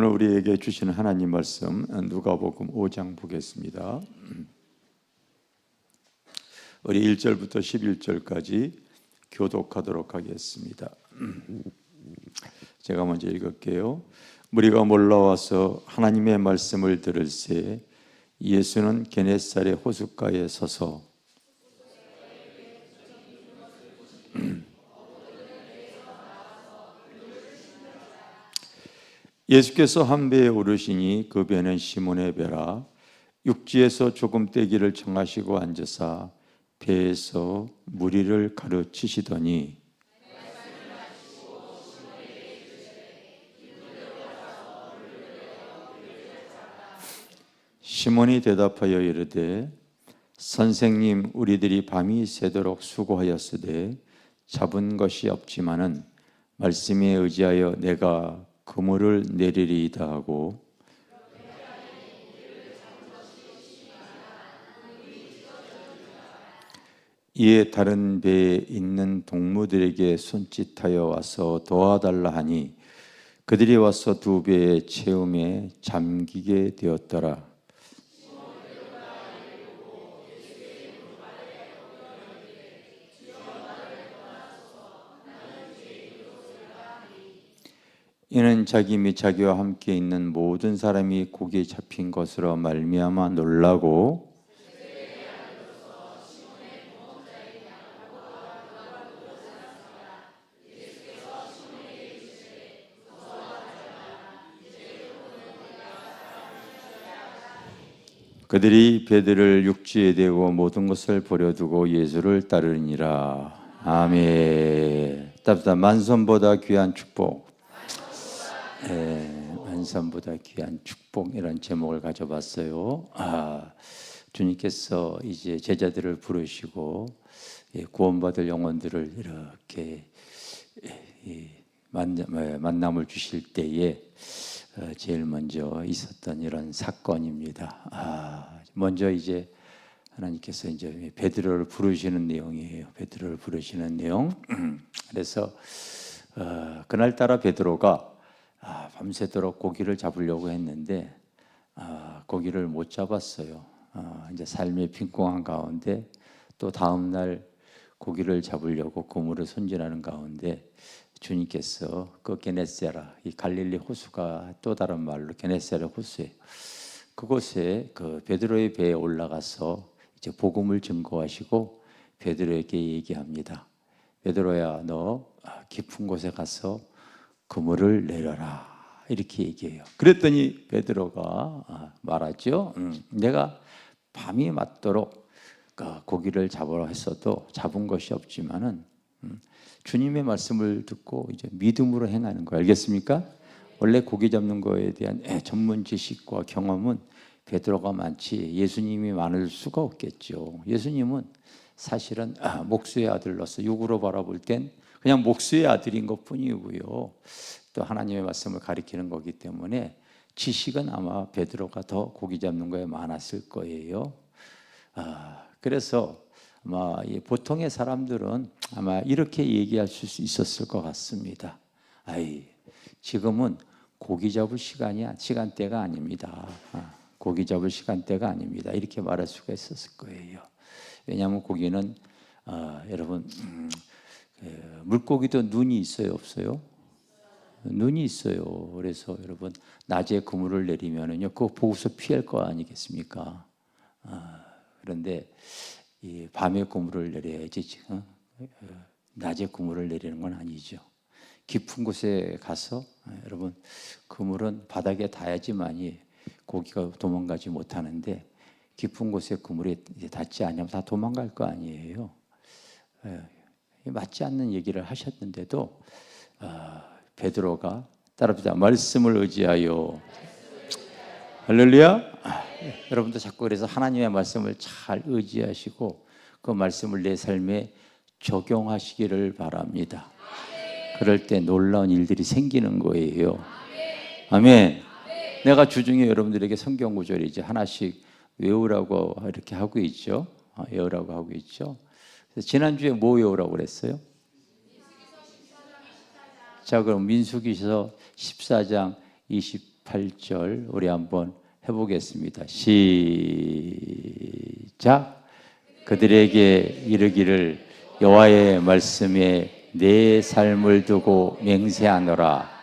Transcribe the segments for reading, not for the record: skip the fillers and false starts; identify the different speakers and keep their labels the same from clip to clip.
Speaker 1: 오늘 우리에게 주시는 하나님 말씀 누가복음 5장 보겠습니다. 우리 1절부터 11절까지 교독하도록 하겠습니다. 제가 먼저 읽을게요. 무리가 몰려와서 하나님의 말씀을 들을새 예수는 게네사렛 호숫가에 서서 예수께서 한 배에 오르시니 그 배는 시몬의 배라. 육지에서 조금 떼기를 청하시고 앉으사 배에서 무리를 가르치시더니 시몬이 대답하여 이르되 선생님, 우리들이 밤이 새도록 수고하였으되 잡은 것이 없지만은 말씀에 의지하여 내가 그물을 내리리이다 하고 이에 다른 배에 있는 동무들에게 손짓하여 와서 도와달라 하니 그들이 와서 두 배의 채움에 잠기게 되었더라. 이는 자기 및 자기와 함께 있는 모든 사람이 고기에 잡힌 것으로 말미암아 놀라고 그들이 배들을 육지에 대고 모든 것을 버려두고 예수를 따르니라. 아멘. 답답 만선보다 귀한 축복. 만선보다 귀한 축복, 이런 제목을 가져봤어요. 주님께서 이제 제자들을 부르시고 구원받을 영혼들을 이렇게 만남을 주실 때에 제일 먼저 있었던 이런 사건입니다. 먼저 이제 하나님께서 이제 베드로를 부르시는 내용이에요. 베드로를 부르시는 내용. 그래서 그날따라 베드로가 밤새도록 고기를 잡으려고 했는데 고기를 못 잡았어요. 이제 삶의 빈공한 가운데 또 다음 날 고기를 잡으려고 그물을 손질하는 가운데 주님께서 그 게네사렛, 이 갈릴리 호수가 또 다른 말로 게네사렛 호수예요. 그곳에 그 베드로의 배에 올라가서 이제 복음을 증거하시고 베드로에게 얘기합니다. 베드로야, 너 깊은 곳에 가서 그물을 내려라, 이렇게 얘기해요. 그랬더니 베드로가 말하죠. 내가 밤이 맞도록 고기를 잡으라 했어도 잡은 것이 없지만은 주님의 말씀을 듣고 이제 믿음으로 행하는 거예요. 알겠습니까? 원래 고기 잡는 거에 대한 전문 지식과 경험은 베드로가 많지 예수님이 많을 수가 없겠죠. 예수님은 사실은 목수의 아들로서 육으로 바라볼 땐 그냥 목수의 아들인 것뿐이고요. 또 하나님의 말씀을 가리키는 거기 때문에 지식은 아마 베드로가 더 고기 잡는 거에 많았을 거예요. 그래서 아마 보통의 사람들은 아마 이렇게 얘기할 수 있었을 것 같습니다. 지금은 고기 잡을 시간대가 아닙니다. 고기 잡을 시간대가 아닙니다. 이렇게 말할 수가 있었을 거예요. 왜냐하면 고기는 여러분 물고기도 눈이 있어요, 없어요? 눈이 있어요. 그래서 여러분 낮에 그물을 내리면은요, 그거 보고서 피할 거 아니겠습니까? 그런데 이 밤에 그물을 내려야지 지금 낮에 그물을 내리는 건 아니죠. 깊은 곳에 가서 여러분 그물은 바닥에 닿아야지만이 고기가 도망가지 못하는데 깊은 곳에 그물이 닿지 않으면 다 도망갈 거 아니에요. 맞지 않는 얘기를 하셨는데도 베드로가 따라합시다. 말씀을 의지하여. 할렐루야. 여러분도 자꾸 그래서 하나님의 말씀을 잘 의지하시고 그 말씀을 내 삶에 적용하시기를 바랍니다. 그럴 때 놀라운 일들이 생기는 거예요. 아멘. 내가 주중에 여러분들에게 성경 구절 이제 하나씩 외우라고 이렇게 하고 있죠. 외우라고 하고 있죠. 그래서 지난주에 뭐 외우라고 그랬어요? 자, 그럼 민수기서 14장 28 18절 우리 한번 해보겠습니다. 시작. 그들에게 이르기를 여호와의 말씀에 내 삶을 두고 맹세하노라.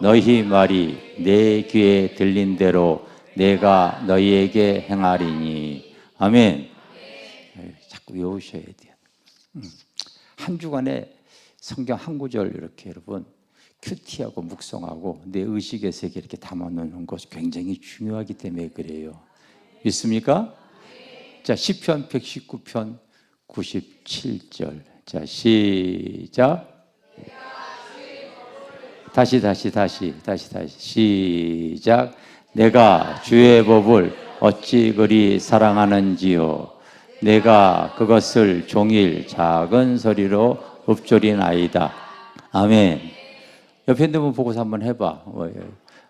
Speaker 1: 너희 말이 내 귀에 들린 대로 내가 너희에게 행하리니. 아멘. 자꾸 외우셔야 돼요. 한 주간에 성경 한 구절 이렇게 여러분 큐티하고 묵상하고 내 의식의 세계 이렇게 담아놓는 것이 굉장히 중요하기 때문에 그래요. 믿습니까? 자, 시편 119편 97절. 자, 시작. 다시 시작. 내가 주의 법을 어찌 그리 사랑하는지요. 내가 그것을 종일 작은 소리로 읊조리나이다. 아멘. 옆에 있는 분 보고서 한번 해봐.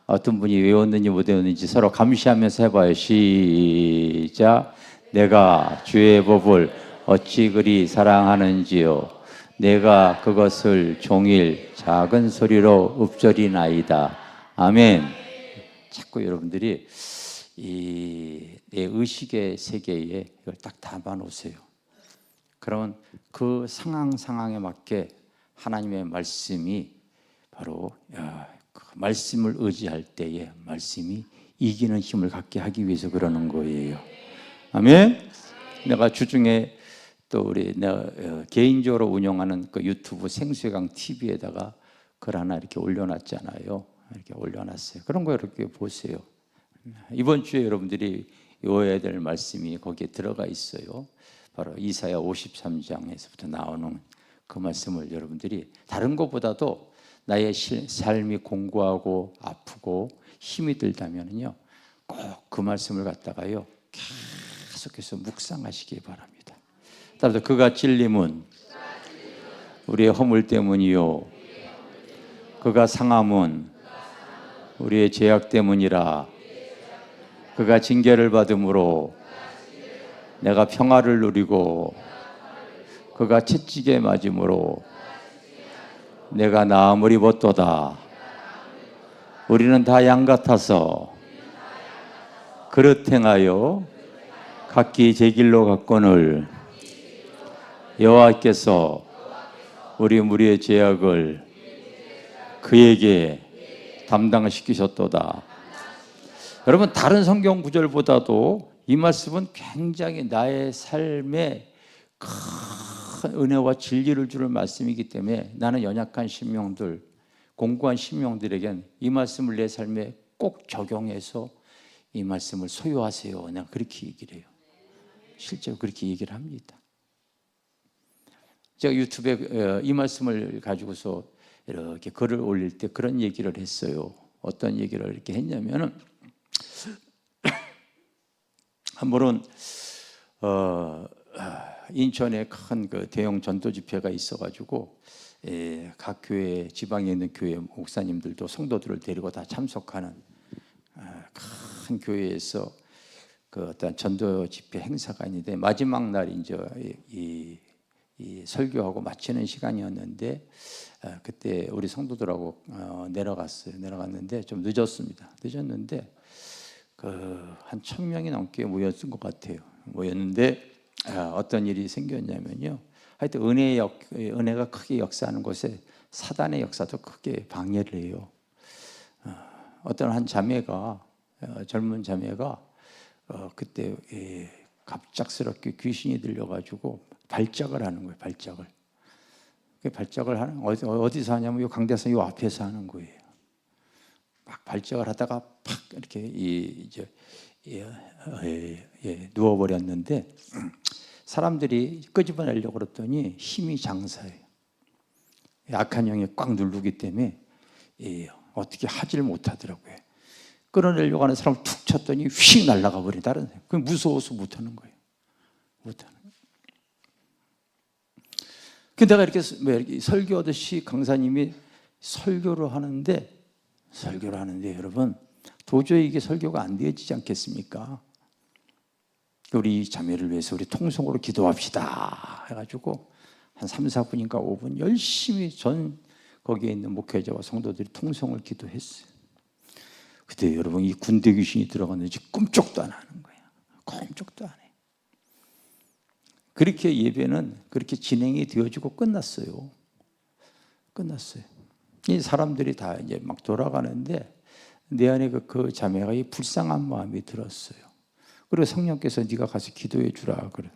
Speaker 1: 어떤 분이 외웠는지 못 외웠는지 서로 감시하면서 해봐요. 시작. 내가 주의 법을 어찌 그리 사랑하는지요. 내가 그것을 종일 작은 소리로 읊조리나이다. 아멘. 자꾸 여러분들이 내 의식의 세계에 이걸 딱 담아놓으세요. 그러면 그 상황에 맞게 하나님의 말씀이 바로 그 말씀을 의지할 때에 말씀이 이기는 힘을 갖게 하기 위해서 그러는 거예요. 아멘. 내가 주중에 또 내가 개인적으로 운영하는 그 유튜브 생수강 TV에다가 글 하나 이렇게 올려놨잖아요. 이렇게 올려놨어요. 그런 거 이렇게 보세요. 이번 주에 여러분들이 외워야 될 말씀이 거기에 들어가 있어요. 바로 이사야 53장에서부터 나오는 그 말씀을 여러분들이 다른 것보다도 나의 삶이 공고하고 아프고 힘이 들다면요, 꼭 그 말씀을 갖다가요 계속해서 묵상하시기 바랍니다. 따라서 그가 찔림은 우리의 허물 때문이요, 그가 상함은 우리의 죄악 때문이라. 그가 징계를 받음으로 내가 평화를 누리고 그가 채찍에 맞음으로 내가 나음을 입었도다. 우리는 다 양 같아서 그릇 행하여 각기 제 길로 갔거늘 여호와께서 우리 무리의 죄악을 그에게 담당시키셨도다. 여러분, 다른 성경 구절보다도 이 말씀은 굉장히 나의 삶에 큰 은혜와 진리를 주는 말씀이기 때문에 나는 연약한 심령들, 공고한 심령들에겐 이 말씀을 내 삶에 꼭 적용해서 이 말씀을 소유하세요. 내가 그렇게 얘기를 해요. 실제로 그렇게 얘기를 합니다. 제가 유튜브에 이 말씀을 가지고서 이렇게 글을 올릴 때 그런 얘기를 했어요. 어떤 얘기를 이렇게 했냐면은 한 번은 인천에 큰 그 대형 전도 집회가 있어가지고 각 교회, 지방에 있는 교회 목사님들도 성도들을 데리고 다 참석하는 큰 교회에서 그 어떤 전도 집회 행사가 있는데 마지막 날 이제 이 설교하고 마치는 시간이었는데 그때 우리 성도들하고 내려갔는데 좀 늦었습니다. 늦었는데 한 1,000명이 넘게 모였던 것 같아요. 모였는데 어떤 일이 생겼냐면요, 하여튼 은혜가 크게 역사하는 곳에 사단의 역사도 크게 방해를 해요. 어떤 한 자매가, 젊은 자매가 그때 갑작스럽게 귀신이 들려가지고 발작을 하는 거예요. 발작을 하는, 어디서 하냐면 이 강대상 요 앞에서 하는 거예요. 막 발작을 하다가 팍 이렇게 누워버렸는데 사람들이 끄집어내려고 그랬더니 힘이 장사예요. 약한 형이 꽉 누르기 때문에 어떻게 하지를 못하더라고요. 끌어내려고 하는 사람을 툭 쳤더니 휙 날아가 버린 다른 사람. 그게 무서워서 못하는 거예요. 근데 내가 이렇게 설교하듯이 강사님이 설교를 하는데 여러분, 도저히 이게 설교가 안 되어지지 않겠습니까? 우리 이 자매를 위해서 우리 통성으로 기도합시다 해가지고 한 3, 4분인가 5분 열심히 거기에 있는 목회자와 성도들이 통성을 기도했어요. 그때 여러분 이 군대 귀신이 들어갔는지 꿈쩍도 안 하는 거예요. 꿈쩍도 안 해. 그렇게 예배는 그렇게 진행이 되어지고 끝났어요. 끝났어요. 이 사람들이 다 이제 막 돌아가는데 내 안에 그 자매가 이 불쌍한 마음이 들었어요. 그리고 성령께서 네가 가서 기도해 주라 그래.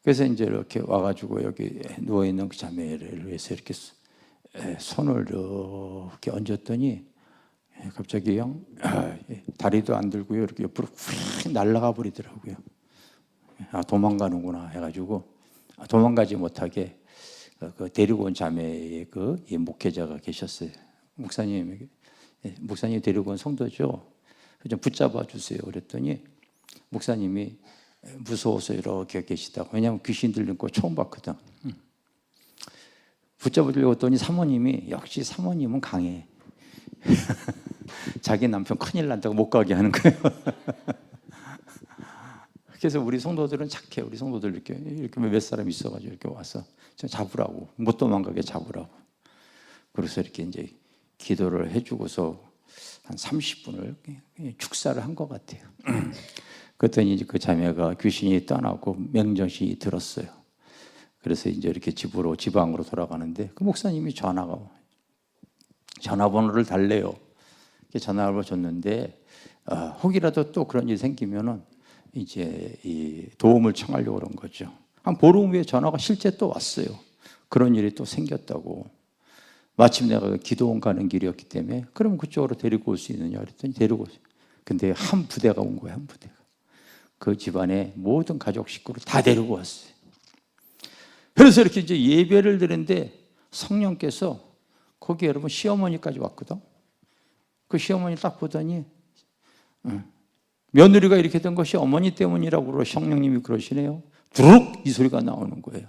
Speaker 1: 그래서 이제 이렇게 와가지고 여기 누워 있는 그 자매를 위해서 이렇게 손을 이렇게 얹었더니 갑자기 다리도 안 들고요, 이렇게 옆으로 휙 날아가 버리더라고요. 아, 도망가는구나 해가지고 도망가지 못하게 그 데리고 온 자매의 그 목회자가 계셨어요. 목사님 데리고 온 성도죠. 좀 붙잡아 주세요. 그랬더니 목사님이 무서워서 이렇게 계시다고. 왜냐하면 귀신 들린 거 처음 봤거든. 붙잡아 주려고 했더니 사모님이, 역시 사모님은 강해. 자기 남편 큰일 난다고 못 가게 하는 거예요. 그래서 우리 성도들은 착해. 우리 성도들 이렇게 몇 사람 있어가지고 이렇게 와서 잡으라고, 못 도망가게 잡으라고. 그래서 이렇게 이제 기도를 해주고서 한 30분을 축사를 한 것 같아요. 그랬더니 이제 그 자매가 귀신이 떠나고 맹정신이 들었어요. 그래서 이제 이렇게 지방으로 돌아가는데 그 목사님이 전화번호를 달래요. 전화를 줬는데 혹이라도 또 그런 일이 생기면은 이제 이 도움을 청하려고 그런 거죠. 한 보름 후에 전화가 실제 또 왔어요. 그런 일이 또 생겼다고. 마침 내가 기도원 가는 길이었기 때문에 그럼 그쪽으로 데리고 올 수 있느냐 그랬더니 데리고 오세요. 근데 한 부대가 온 거예요. 한 부대가. 그 집안의 모든 가족 식구를 다 데리고 왔어요. 그래서 이렇게 이제 예배를 드리는데 성령께서 거기 여러분 시어머니까지 왔거든. 그 시어머니 딱 보더니 며느리가 이렇게 된 것이 어머니 때문이라고 성령님이 그러시네요. 두룩 이 소리가 나오는 거예요.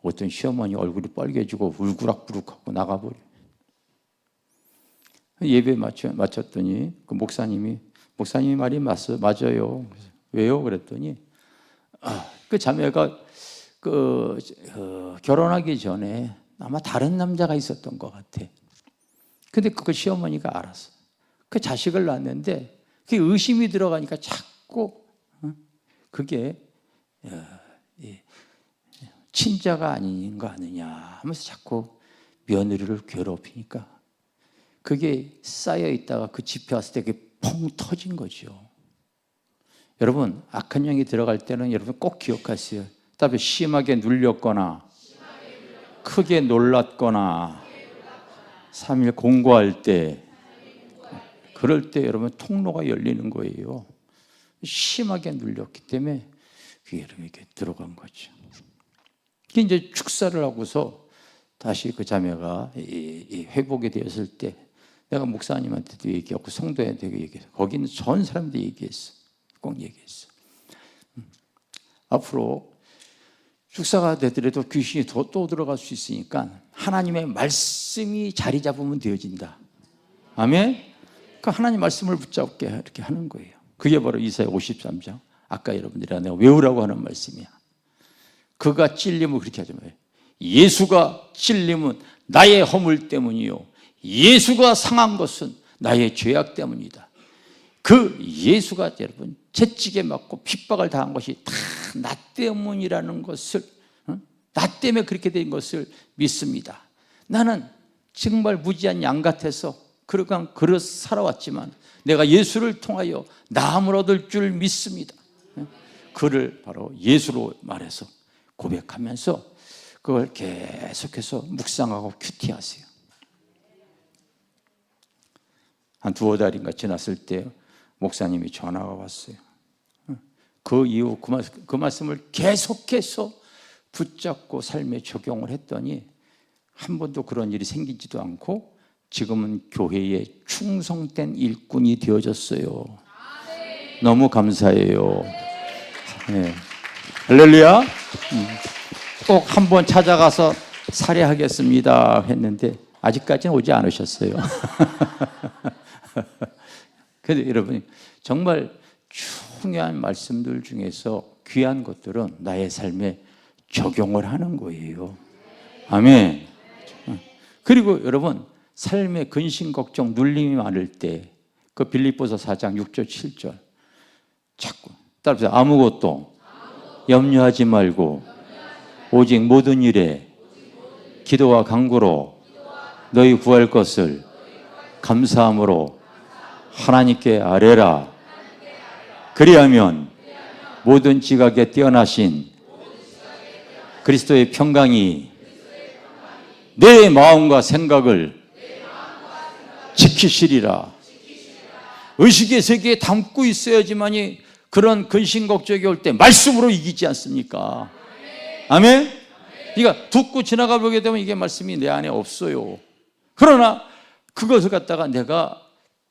Speaker 1: 어떤 시어머니 얼굴이 빨개지고 울그락부룩하고 나가버려. 예배 마쳤더니 그 목사님이 말이 맞아요. 왜요? 그랬더니 그 자매가 결혼하기 전에 아마 다른 남자가 있었던 것 같아. 근데 그 시어머니가 알았어. 그 자식을 낳았는데 그게 의심이 들어가니까 자꾸 그게 친자가 아닌 거 아니냐 하면서 자꾸 며느리를 괴롭히니까 그게 쌓여 있다가 그 집에 왔을 때 그게 펑 터진 거죠. 여러분, 악한 영이 들어갈 때는 여러분 꼭 기억하세요. 답에 심하게 눌렸거나 크게 놀랐거나 3일 공고할 때 그럴 때 여러분 통로가 열리는 거예요. 심하게 눌렸기 때문에 그게 이렇게 들어간 거죠. 그게 이제 축사를 하고서 다시 그 자매가 회복이 되었을 때 내가 목사님한테도 얘기하고 성도한테도 얘기했어. 거기 있는 전 사람들이 얘기했어. 꼭 얘기했어. 앞으로 축사가 되더라도 귀신이 또 들어갈 수 있으니까 하나님의 말씀이 자리 잡으면 되어진다. 아멘? 그 하나님 말씀을 붙잡게 이렇게 하는 거예요. 그게 바로 이사야 53장. 아까 여러분들이 내가 외우라고 하는 말씀이야. 그가 찔림을 그렇게 하지 마요. 예수가 찔림은 나의 허물 때문이요. 예수가 상한 것은 나의 죄악 때문이다. 그 예수가 여러분 채찍에 맞고 핍박을 당한 것이 다 나 때문이라는 것을, 나 때문에 그렇게 된 것을 믿습니다. 나는 정말 무지한 양 같아서 그러한 그릇 살아왔지만 내가 예수를 통하여 나음을 얻을 줄 믿습니다. 그를 바로 예수로 말해서 고백하면서 그걸 계속해서 묵상하고 큐티하세요. 한 두어 달인가 지났을 때 목사님이 전화가 왔어요. 그 이후 그 말씀을 계속해서 붙잡고 삶에 적용을 했더니 한 번도 그런 일이 생기지도 않고 지금은 교회에 충성된 일꾼이 되어졌어요. 너무 감사해요. 네. 할렐루야. 꼭 한번 찾아가서 살해하겠습니다 했는데 아직까지는 오지 않으셨어요. 그런데 여러분 정말 중요한 말씀들 중에서 귀한 것들은 나의 삶에 적용을 하는 거예요. 아멘. 그리고 여러분 삶의 근심 걱정 눌림이 많을 때 그 빌립보서 4장 6절 7절 자꾸 따라서 아무것도 염려하지 말고 오직 모든 일에 기도와 간구로 너희 구할 것을 감사함으로 하나님께 아뢰라. 그리하면 모든 지각에 뛰어나신 그리스도의 평강이 내 마음과 생각을 지키시리라. 의식의 세계에 담고 있어야지만이 그런 근심 걱정이 올 때 말씀으로 이기지 않습니까? 아멘? 그러니까 듣고 지나가 보게 되면 이게 말씀이 내 안에 없어요. 그러나 그것을 갖다가 내가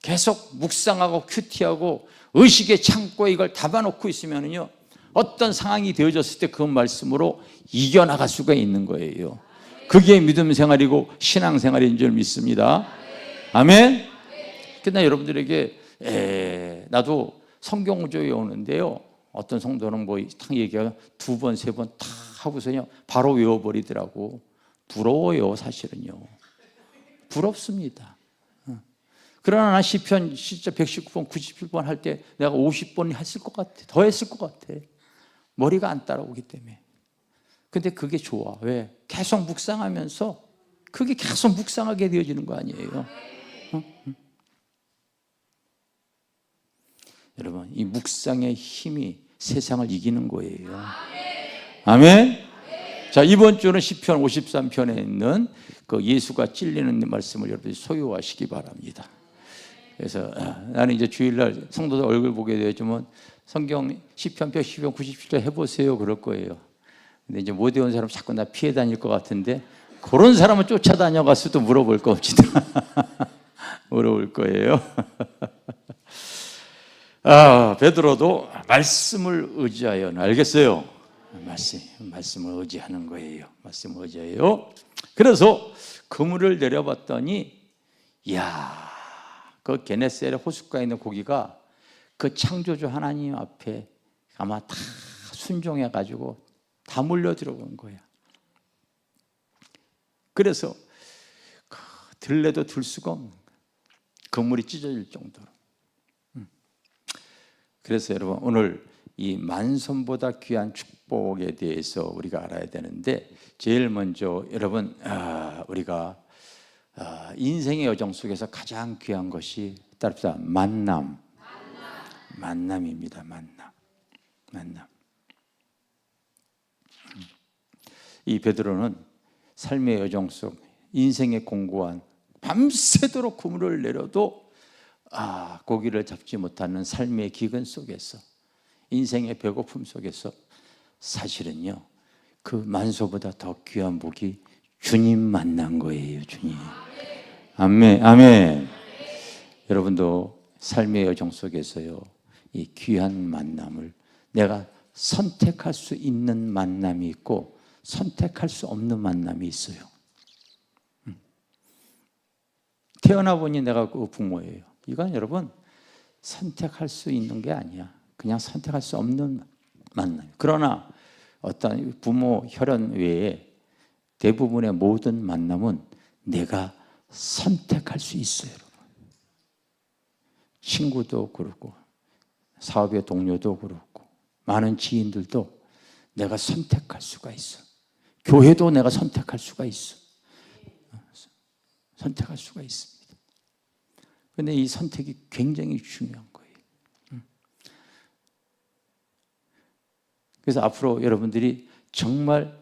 Speaker 1: 계속 묵상하고 큐티하고 의식의 창고에 이걸 담아놓고 있으면요, 어떤 상황이 되어졌을 때 그 말씀으로 이겨나갈 수가 있는 거예요. 그게 믿음 생활이고 신앙 생활인 줄 믿습니다. 아멘? 그러나 여러분들에게 나도 성경구조에 오는데요, 어떤 성도는 뭐 딱 얘기가 2번, 3번 다 하고서요 바로 외워버리더라고. 부러워요. 사실은요 부럽습니다. 그러나 나 시편 진짜 119번, 97번 할 때 내가 50번 했을 것 같아. 더 했을 것 같아. 머리가 안 따라오기 때문에. 근데 그게 좋아. 왜? 계속 묵상하면서 그게 계속 묵상하게 되어지는 거 아니에요. 여러분, 이 묵상의 힘이 세상을 이기는 거예요. 아멘. 자, 이번 주는 시편 53편에 있는 그 예수가 찔리는 말씀을 여러분이 소유하시기 바랍니다. 그래서 나는 이제 주일날 성도들 얼굴 보게 되지만 성경 시편 110편 97절 해보세요 그럴 거예요. 근데 이제 못 외운 사람 자꾸 나 피해 다닐 것 같은데 그런 사람은 쫓아다녀가서도 물어볼 겁니다. 물어볼 거예요. 베드로도 말씀을 의지하여, 알겠어요? 말씀을 의지하는 거예요. 말씀을 의지하여. 그래서 그물을 내려봤더니, 이야, 그 게네사렛 호숫가에 있는 고기가 그 창조주 하나님 앞에 아마 다 순종해가지고 다 몰려 들어온 거야. 그래서 들래도 들 수가 없는 거야. 그물이 찢어질 정도로. 그래서 여러분, 오늘 이 만선보다 귀한 축복에 대해서 우리가 알아야 되는데, 제일 먼저 여러분, 우리가 인생의 여정 속에서 가장 귀한 것이 따릅시다. 만남입니다. 만남. 이 베드로는 삶의 여정 속 인생의 공고한 밤새도록 그물을 내려도 고기를 잡지 못하는 삶의 기근 속에서, 인생의 배고픔 속에서 사실은요 그 만소보다 더 귀한 복이 주님 만난 거예요. 주님. 아멘. 여러분도 삶의 여정 속에서요 이 귀한 만남을, 내가 선택할 수 있는 만남이 있고 선택할 수 없는 만남이 있어요. 태어나 보니 내가 그 부모예요. 이건 여러분 선택할 수 있는 게 아니야. 그냥 선택할 수 없는 만남. 그러나 어떤 부모 혈연 외에 대부분의 모든 만남은 내가 선택할 수 있어요. 여러분. 친구도 그렇고 사업의 동료도 그렇고 많은 지인들도 내가 선택할 수가 있어. 교회도 내가 선택할 수가 있어. 선택할 수가 있습니다. 그런데 이 선택이 굉장히 중요한 거예요. 그래서 앞으로 여러분들이 정말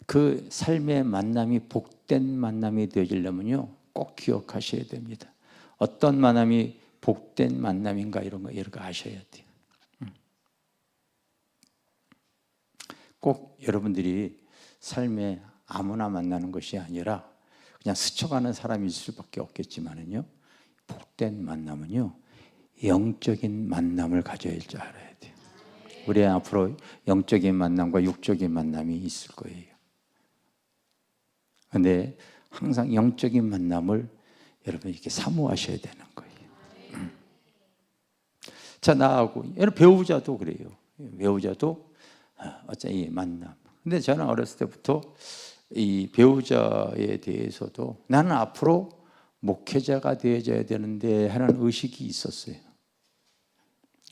Speaker 1: 그 삶의 만남이 복된 만남이 되어지려면요 꼭 기억하셔야 됩니다. 어떤 만남이 복된 만남인가 이런 거 아셔야 돼요. 꼭 여러분들이 삶에 아무나 만나는 것이 아니라 그냥 스쳐가는 사람이 있을 수밖에 없겠지만은요, 복된 만남은요 영적인 만남을 가져야 할 줄 알아야 돼요. 우리 앞으로 영적인 만남과 육적인 만남이 있을 거예요. 그런데 항상 영적인 만남을 여러분 이렇게 사모하셔야 되는 거예요. 자, 나하고 여러분 배우자도 그래요. 배우자도 어차피 만남. 근데 저는 어렸을 때부터 이 배우자에 대해서도 나는 앞으로 목회자가 되어져야 되는데 하는 의식이 있었어요.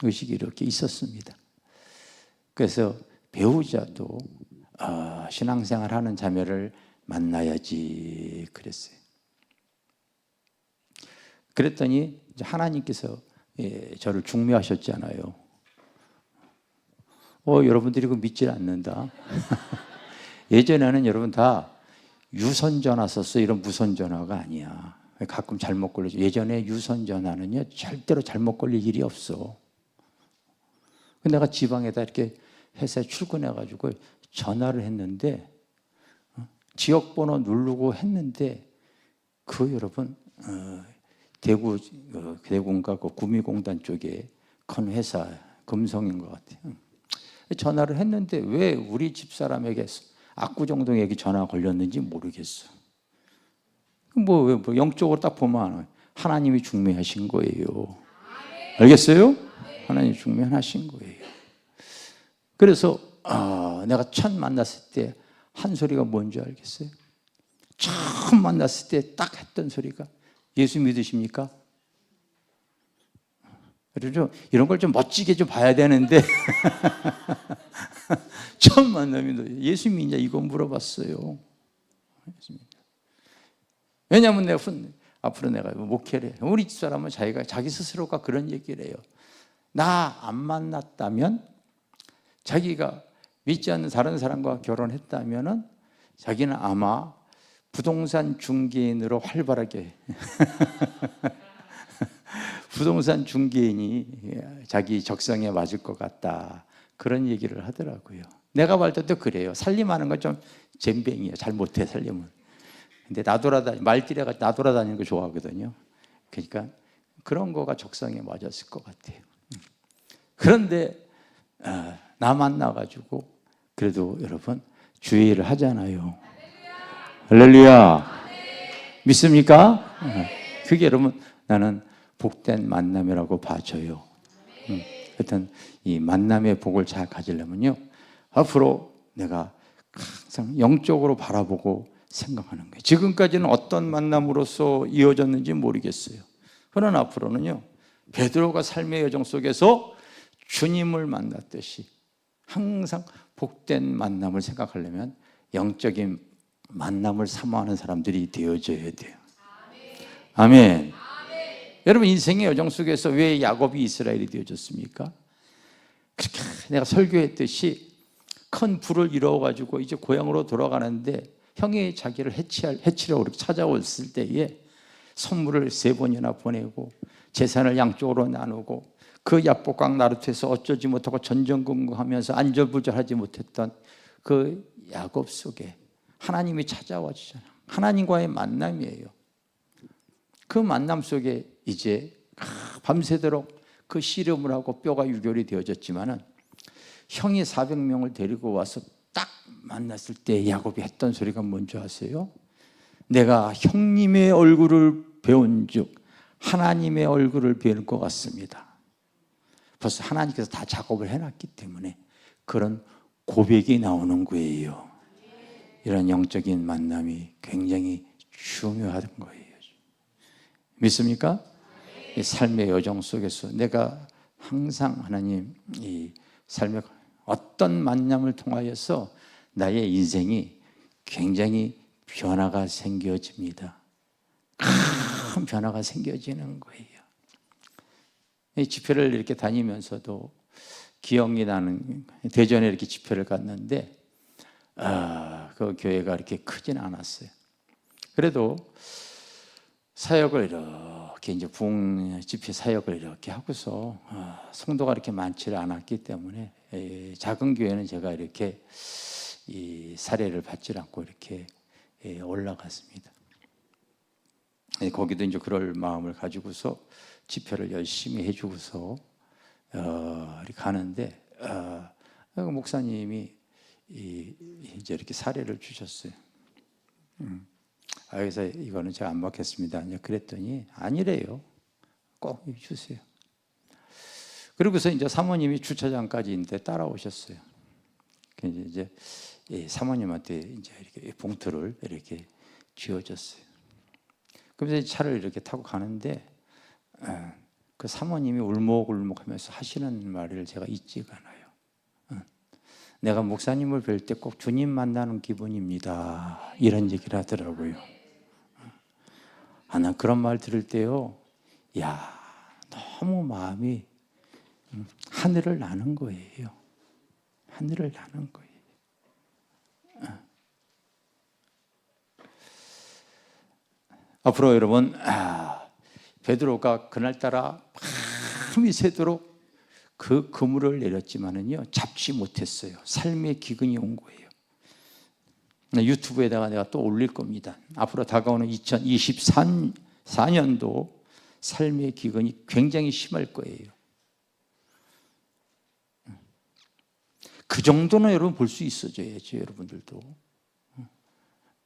Speaker 1: 의식이 이렇게 있었습니다. 그래서 배우자도 신앙생활 하는 자매를 만나야지 그랬어요. 그랬더니 이제 하나님께서 저를 중매하셨잖아요. 여러분들이 그거 믿질 않는다. 예전에는 여러분 다 유선전화 썼어요. 이런 무선전화가 아니야. 가끔 잘못 걸리죠. 예전에 유선전화는요 절대로 잘못 걸릴 일이 없어. 내가 지방에다 이렇게 회사에 출근해가지고 전화를 했는데 지역번호 누르고 했는데 여러분 대구인가 그 구미공단 쪽에 큰 회사 금성인 것 같아요. 전화를 했는데 왜 우리 집사람에게 압구정동에게 전화 걸렸는지 모르겠어. 뭐 영적으로 딱 보면 하나님이 중매하신 거예요. 알겠어요? 하나님이 중매하신 거예요. 그래서 내가 첫 만났을 때 한 소리가 뭔지 알겠어요? 처음 만났을 때 딱 했던 소리가 예수 믿으십니까? 그래서 이런 걸 좀 멋지게 좀 봐야 되는데 처음 만나면 예수 믿냐 이거 물어봤어요. 왜냐하면 내가 앞으로 내가 목회를 해요. 우리 집사람은 자기 스스로가 그런 얘기를 해요. 나 안 만났다면 자기가 믿지 않는 다른 사람과 결혼했다면은 자기는 아마 부동산 중개인으로 활발하게 부동산 중개인이 자기 적성에 맞을 것 같다 그런 얘기를 하더라고요. 내가 볼 때도 그래요. 살림하는 건 좀 젬병이에요. 잘 못해 살림은. 근데 말띠래가 나돌아다니는 거 좋아하거든요. 그러니까 그런 거가 적성에 맞았을 것 같아요. 그런데 나 만나가지고 그래도 여러분 주의를 하잖아요. 할렐루야. 믿습니까? 그게 여러분 나는 복된 만남이라고 봐줘요. 하여튼 이 만남의 복을 잘 가지려면요 앞으로 내가 항상 영적으로 바라보고 생각하는 거예요. 지금까지는 어떤 만남으로서 이어졌는지 모르겠어요. 그러나 앞으로는요 베드로가 삶의 여정 속에서 주님을 만났듯이 항상 복된 만남을 생각하려면 영적인 만남을 사모하는 사람들이 되어져야 돼요. 아멘. 여러분 인생의 여정 속에서 왜 야곱이 이스라엘이 되어졌습니까? 그렇게 내가 설교했듯이 큰 불을 이루어가지고 이제 고향으로 돌아가는데 형이 자기를 해치려고 그렇게 찾아왔을 때에 선물을 3번이나 보내고 재산을 양쪽으로 나누고 그 야복강 나루트에서 어쩌지 못하고 전전긍긍하면서 안절부절하지 못했던 그 야곱 속에 하나님이 찾아와 주잖아요. 하나님과의 만남이에요. 그 만남 속에 이제 밤새도록 그 씨름을 하고 뼈가 유결이 되어졌지만은 형이 400명을 데리고 와서 딱 만났을 때 야곱이 했던 소리가 뭔지 아세요? 내가 형님의 얼굴을 배운 즉 하나님의 얼굴을 배울 것 같습니다. 벌써 하나님께서 다 작업을 해놨기 때문에 그런 고백이 나오는 거예요. 이런 영적인 만남이 굉장히 중요한 거예요. 믿습니까? 이 삶의 여정 속에서 내가 항상 하나님 이 삶의 어떤 만남을 통하여서 나의 인생이 굉장히 변화가 생겨집니다. 큰 변화가 생겨지는 거예요. 이 집회를 이렇게 다니면서도 기억이 나는 대전에 이렇게 집회를 갔는데 그 교회가 이렇게 크진 않았어요. 그래도 사역을 이렇게 이제 부흥 집회 사역을 이렇게 하고서 성도가 이렇게 많지를 않았기 때문에 작은 교회는 제가 이렇게 이 사례를 받지 않고 이렇게 올라갔습니다. 거기도 이제 그럴 마음을 가지고서 집회를 열심히 해주고서 이렇게 가는데 목사님이 이제 이렇게 사례를 주셨어요. 그래서 이거는 제가 안 받겠습니다. 그랬더니 아니래요. 꼭 주세요. 그러고서 이제 사모님이 주차장까지 있는데 따라오셨어요. 이제 사모님한테 이제 이렇게 봉투를 이렇게 쥐어줬어요. 그래서 차를 이렇게 타고 가는데 그 사모님이 울먹울먹하면서 하시는 말을 제가 잊지가 않아요. 내가 목사님을 뵐 때 꼭 주님 만나는 기분입니다. 이런 얘기를 하더라고요. 난 그런 말 들을 때요, 야, 너무 마음이 하늘을 나는 거예요. 하늘을 나는 거예요. 앞으로 여러분, 베드로가 그날따라 밤이 새도록 그 그물을 내렸지만은요, 잡지 못했어요. 삶의 기근이 온 거예요. 유튜브에다가 내가 또 올릴 겁니다. 앞으로 다가오는 2024년도 삶의 기근이 굉장히 심할 거예요. 그 정도는 여러분 볼 수 있어줘야죠, 여러분들도.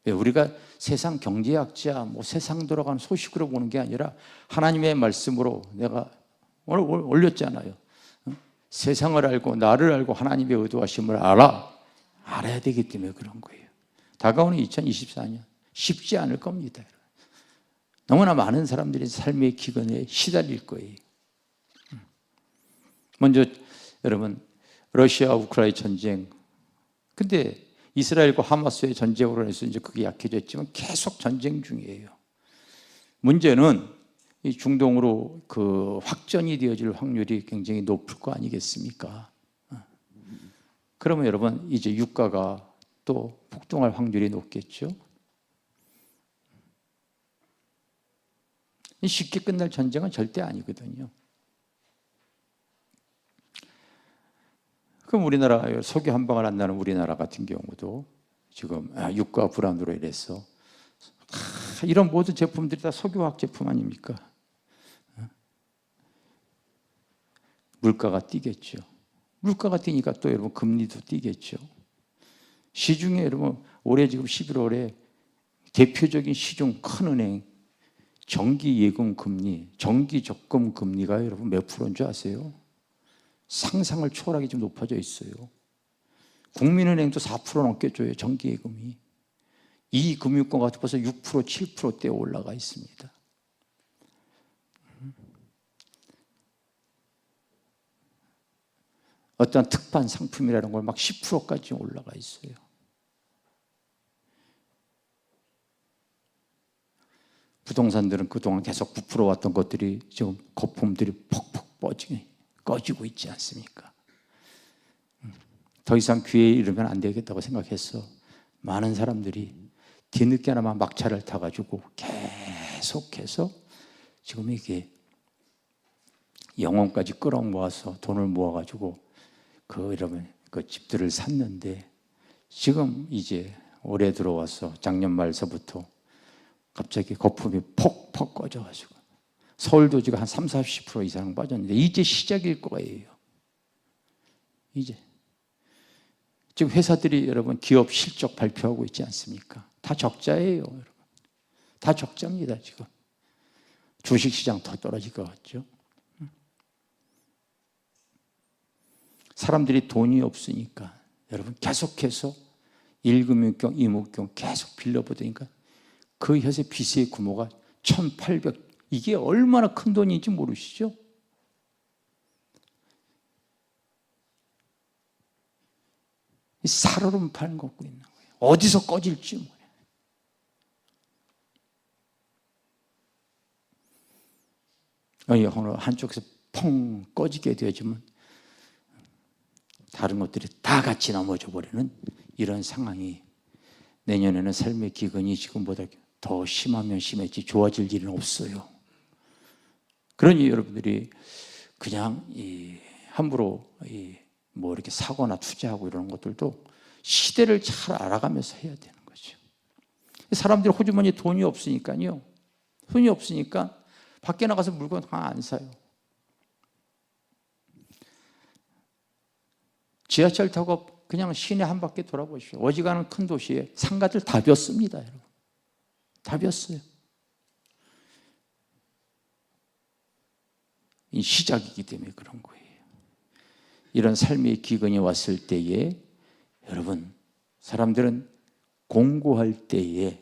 Speaker 1: 우리가 세상 경제학자, 세상 돌아가는 소식으로 보는 게 아니라 하나님의 말씀으로 내가 오늘 올렸잖아요. 세상을 알고 나를 알고 하나님의 의도하심을 알아야 되기 때문에 그런 거예요. 다가오는 2024년 쉽지 않을 겁니다. 너무나 많은 사람들이 삶의 기근에 시달릴 거예요. 먼저 여러분, 러시아 우크라이나 전쟁, 근데 이스라엘과 하마스의 전쟁으로 해서 이제 그게 약해졌지만 계속 전쟁 중이에요. 문제는 이 중동으로 그 확전이 되어질 확률이 굉장히 높을 거 아니겠습니까? 그러면 여러분, 이제 유가가 또 폭등할 확률이 높겠죠? 쉽게 끝날 전쟁은 절대 아니거든요. 그럼 우리나라 석유 한 방울 안 나는 우리나라 같은 경우도 지금 유가 불안으로 인해서 이런 모든 제품들이 다 석유화학 제품 아닙니까? 물가가 뛰겠죠. 물가가 뛰니까 또 여러분 금리도 뛰겠죠. 시중에 여러분 올해 지금 11월에 대표적인 시중 큰 은행 정기 예금 금리, 정기 적금 금리가 여러분 몇 프로인 줄 아세요? 상상을 초월하게 좀 높아져 있어요. 국민은행도 4% 넘게 줘요, 정기 예금이. 이 금융권 같은 벌써 6%, 7%대에 올라가 있습니다. 어떤 특판 상품이라는 걸 막 10%까지 올라가 있어요. 부동산들은 그동안 계속 9% 왔던 것들이 지금 거품들이 퍽퍽 꺼지고 있지 않습니까? 더 이상 귀에 이르면 안 되겠다고 생각해서 많은 사람들이 뒤늦게나마 막차를 타가지고 계속해서 지금 이게 영혼까지 끌어모아서 돈을 모아가지고 이러면 그 집들을 샀는데 지금 이제 올해 들어와서 작년 말서부터 갑자기 거품이 퍽퍽 꺼져가지고 서울도 지금 한 30, 40% 이상 빠졌는데 이제 시작일 거예요. 이제 지금 회사들이 여러분 기업 실적 발표하고 있지 않습니까? 다 적자예요, 여러분. 다 적자입니다, 지금. 주식시장 더 떨어질 것 같죠? 사람들이 돈이 없으니까 여러분 계속해서 1금융권, 2금융권 계속 빌려보니까 그 혀의 빚의 규모가 1,800, 이게 얼마나 큰 돈인지 모르시죠? 살얼음판 걷고 있는 거예요. 어디서 꺼질지 모르겠어요. 어느 한쪽에서 펑 꺼지게 되어지면 다른 것들이 다 같이 넘어져 버리는 이런 상황이 내년에는 삶의 기근이 지금보다 더 심하면 심했지 좋아질 일은 없어요. 그러니 여러분들이 그냥 함부로 이렇게 사거나 투자하고 이런 것들도 시대를 잘 알아가면서 해야 되는 거죠. 사람들이 호주머니에 돈이 없으니까요. 돈이 없으니까 밖에 나가서 물건 다 안 사요. 지하철 타고 그냥 시내 한 바퀴 돌아보십시오. 어지간한 큰 도시에 상가들 다 비었습니다, 여러분. 다 비었어요. 이 시작이기 때문에 그런 거예요. 이런 삶의 기근이 왔을 때에 여러분, 사람들은 공고할 때에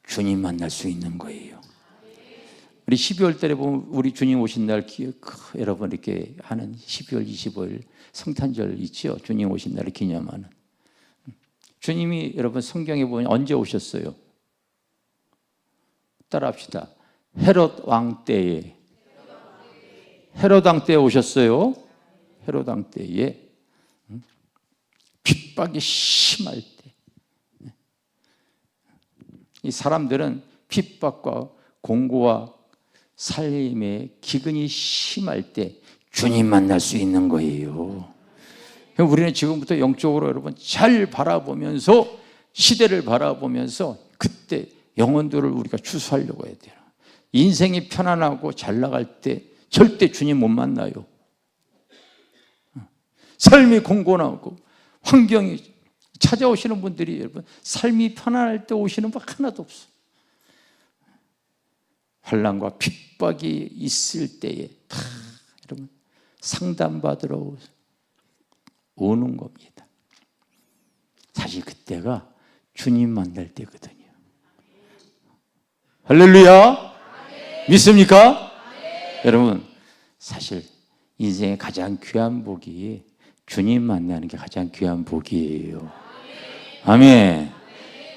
Speaker 1: 주님 만날 수 있는 거예요. 우리 12월 달에 보면 우리 주님 오신 날 여러분 이렇게 하는 12월 25일 성탄절 있죠. 주님 오신 날을 기념하는. 주님이 여러분 성경에 보면 언제 오셨어요? 따라합시다. 헤롯 왕 때에. 헤롯 왕 때에 오셨어요. 헤롯 왕 때에 핍박이 심할 때. 이 사람들은 핍박과 공고와 삶의 기근이 심할 때 주님 만날 수 있는 거예요. 우리는 지금부터 영적으로 여러분 잘 바라보면서 시대를 바라보면서 그때 영혼들을 우리가 추수하려고 해야 돼요. 인생이 편안하고 잘 나갈 때 절대 주님 못 만나요. 삶이 공고하고 환경이 찾아오시는 분들이 여러분 삶이 편안할 때 오시는 분 하나도 없어. 환난과 핍박이 있을 때에 다 여러분 상담받으러 오는 겁니다. 사실 그때가 주님 만날 때거든요. 할렐루야. 믿습니까? 여러분 사실 인생의 가장 귀한 복이 주님 만나는 게 가장 귀한 복이에요. 아멘.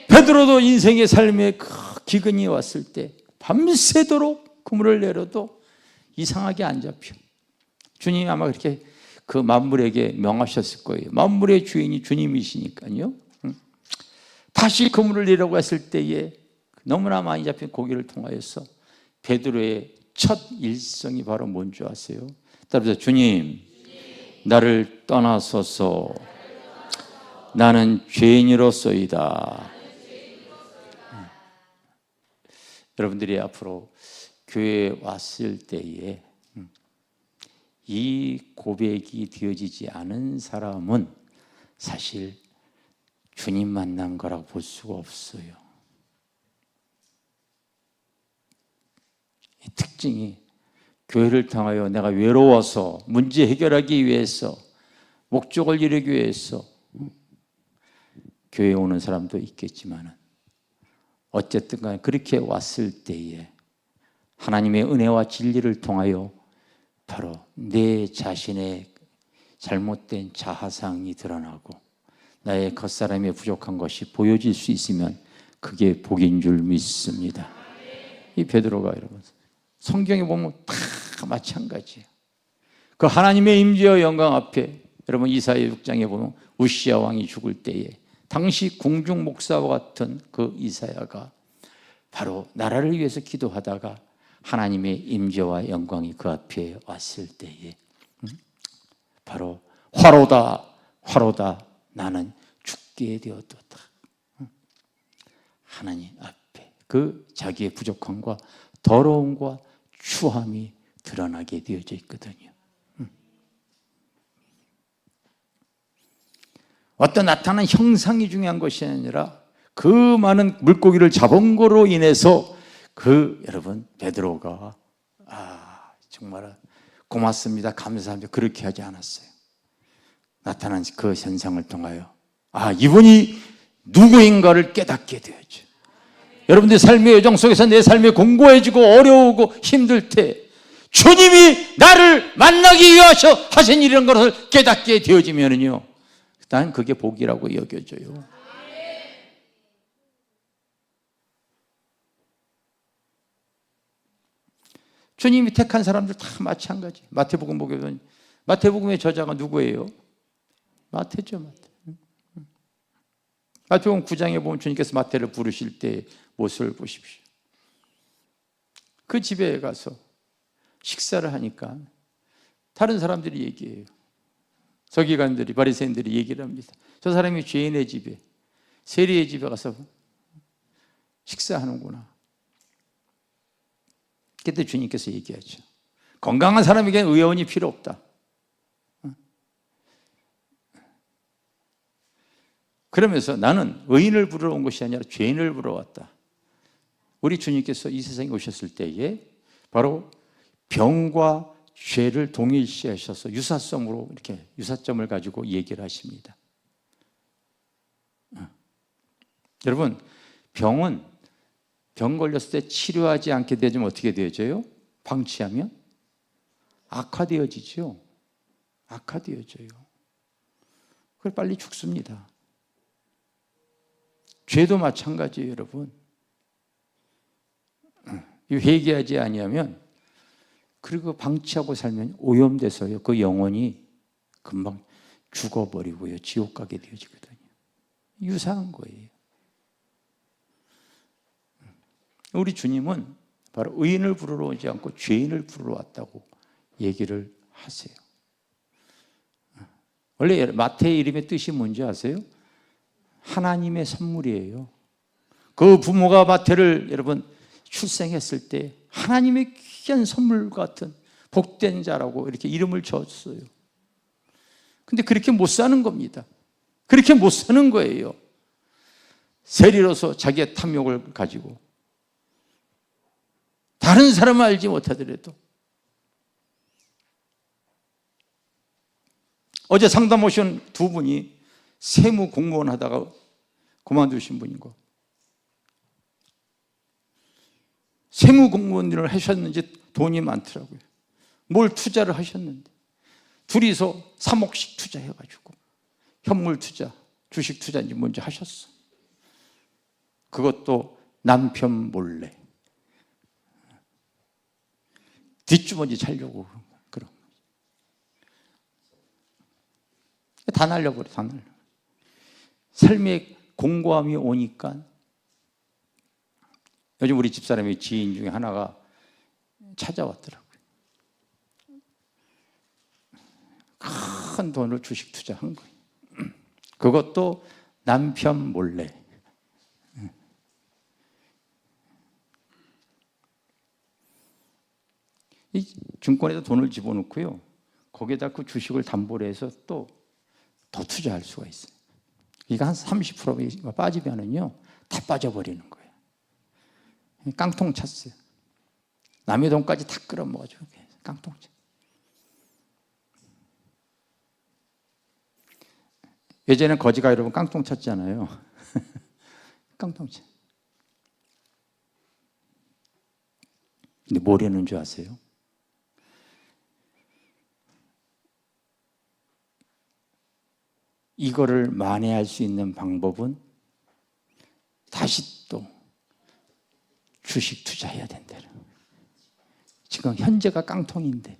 Speaker 1: 베드로도 인생의 삶에 기근이 왔을 때 밤새도록 그물을 내려도 이상하게 안 잡혀. 주님이 아마 그렇게 그 만물에게 명하셨을 거예요. 만물의 주인이 주님이시니까요. 다시 그물을 내려고 했을 때에 너무나 많이 잡힌 고기를 통하여서 베드로의 첫 일성이 바로 뭔지 아세요? 따라서 주님, 나를 떠나소서. 나는 죄인으로서이다. 여러분들이 앞으로 교회에 왔을 때에 이 고백이 되어지지 않은 사람은 사실 주님 만난 거라고 볼 수가 없어요. 이 특징이 교회를 통하여 내가 외로워서 문제 해결하기 위해서 목적을 이루기 위해서 교회에 오는 사람도 있겠지만 어쨌든 간에 그렇게 왔을 때에 하나님의 은혜와 진리를 통하여 바로 내 자신의 잘못된 자아상이 드러나고 나의 겉사람의 부족한 것이 보여질 수 있으면 그게 복인 줄 믿습니다. 이 베드로가 여러분 성경에 보면 다 마찬가지예요. 그 하나님의 임재와 영광 앞에 여러분 이사야 6장에 보면 우시야 왕이 죽을 때에 당시 궁중 목사와 같은 그 이사야가 바로 나라를 위해서 기도하다가 하나님의 임재와 영광이 그 앞에 왔을 때에 바로 화로다 화로다 나는 죽게 되었도다. 하나님 앞에 그 자기의 부족함과 더러움과 추함이 드러나게 되어져 있거든요. 어떤 나타난 형상이 중요한 것이 아니라 그 많은 물고기를 잡은 거로 인해서 그 여러분 베드로가 정말 고맙습니다 감사합니다 그렇게 하지 않았어요. 나타난 그 현상을 통하여 이분이 누구인가를 깨닫게 되었죠. 여러분들 삶의 여정 속에서 내 삶이 공고해지고 어려우고 힘들 때 주님이 나를 만나기 위하여 하신 이런 것을 깨닫게 되어지면요 난 그게 복이라고 여겨져요. 주님이 택한 사람들 다 마찬가지. 마태복음 보게 되면 마태복음의 저자가 누구예요? 마태죠. 마태복음 9장에 보면 주님께서 마태를 부르실 때 모습을 보십시오. 그 집에 가서 식사를 하니까 다른 사람들이 얘기해요. 서기관들이 바리새인들이 얘기를 합니다. 저 사람이 죄인의 집에 세리의 집에 가서 식사하는구나. 그때 주님께서 얘기하죠. 건강한 사람에게는 의원이 필요 없다. 그러면서 나는 의인을 부르러 온 것이 아니라 죄인을 부르러 왔다. 우리 주님께서 이 세상에 오셨을 때에 바로 병과 죄를 동일시하셔서 유사성으로 이렇게 유사점을 가지고 얘기를 하십니다. 여러분 병은 병 걸렸을 때 치료하지 않게 되면 어떻게 되어져요? 방치하면 악화되어지죠. 악화되어져요. 그걸 빨리 죽습니다. 죄도 마찬가지예요, 여러분. 회개하지 아니하면, 그리고 방치하고 살면 오염돼서요, 그 영혼이 금방 죽어버리고요, 지옥 가게 되어지거든요. 유사한 거예요. 우리 주님은 바로 의인을 부르러 오지 않고 죄인을 부르러 왔다고 얘기를 하세요. 원래 마태의 이름의 뜻이 뭔지 아세요? 하나님의 선물이에요. 그 부모가 마태를 여러분 출생했을 때 하나님의 귀한 선물 같은 복된 자라고 이렇게 이름을 줬어요. 근데 그렇게 못 사는 겁니다. 그렇게 못 사는 거예요. 세리로서 자기의 탐욕을 가지고 다른 사람은 알지 못하더라도. 어제 상담 오신 두 분이 세무 공무원 하다가 그만두신 분이고, 세무 공무원 일을 하셨는지 돈이 많더라고요. 뭘 투자를 하셨는데 둘이서 3억씩 투자해가지고 현물 투자, 주식 투자인지 뭔지 하셨어. 그것도 남편 몰래 뒷주머니 차려고 그런 다 날려버려. 다 날려. 삶의 공고함이 오니까 요즘 우리 집사람의 지인 중에 하나가 찾아왔더라고요. 큰 돈을 주식 투자한 거예요. 그것도 남편 몰래. 이 증권에다 돈을 집어넣고요, 거기에다 그 주식을 담보로 해서 또 더 투자할 수가 있어요. 이거 한 30% 빠지면은요, 다 빠져버리는 거예요. 깡통 찼어요. 남의 돈까지 다 끌어모아가지고 깡통 찼어요. 예전에 거지가 여러분 깡통 찼잖아요. 깡통 찼. 근데 뭐라는 줄 아세요? 이거를 만회할 수 있는 방법은 다시 또 주식 투자해야 된다는 거예요. 지금 현재가 깡통인데.